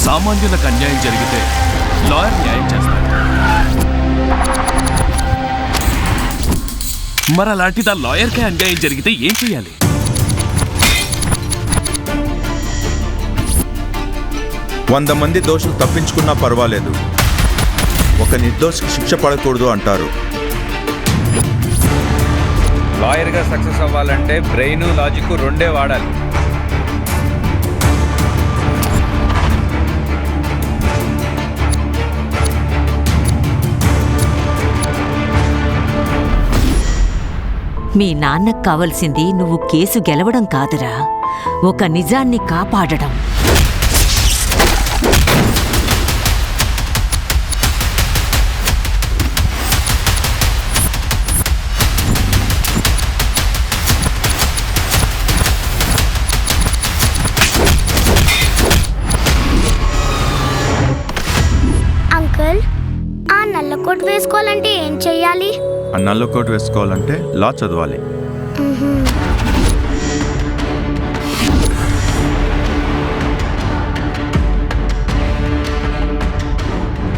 సామాన్యులకు అన్యాయం జరిగితే లాయర్ న్యాయం చేస్తాడు. మరి అలాంటిది ఆ లాయర్కే అన్యాయం జరిగితే ఏం చేయాలి? వంద మంది దోషులు తప్పించుకున్నా పర్వాలేదు, ఒక నిర్దోషికి శిక్ష పడకూడదు అంటారు. లాయర్గా సక్సెస్ అవ్వాలంటే బ్రెయిన్ లాజిక్ రెండే వాడాలి. మీ నాన్నకు కావలసింది నువ్వు కేసు గెలవడం కాదురా, ఒక నిజాన్ని కాపాడడం. అంకుల్, ఆ నల్ల కోట్ వేసుకోవాలంటే ఏం చెయ్యాలి? ఆ నల్ల కోట్ వేసుకోవాలంటే లా చదవాలి.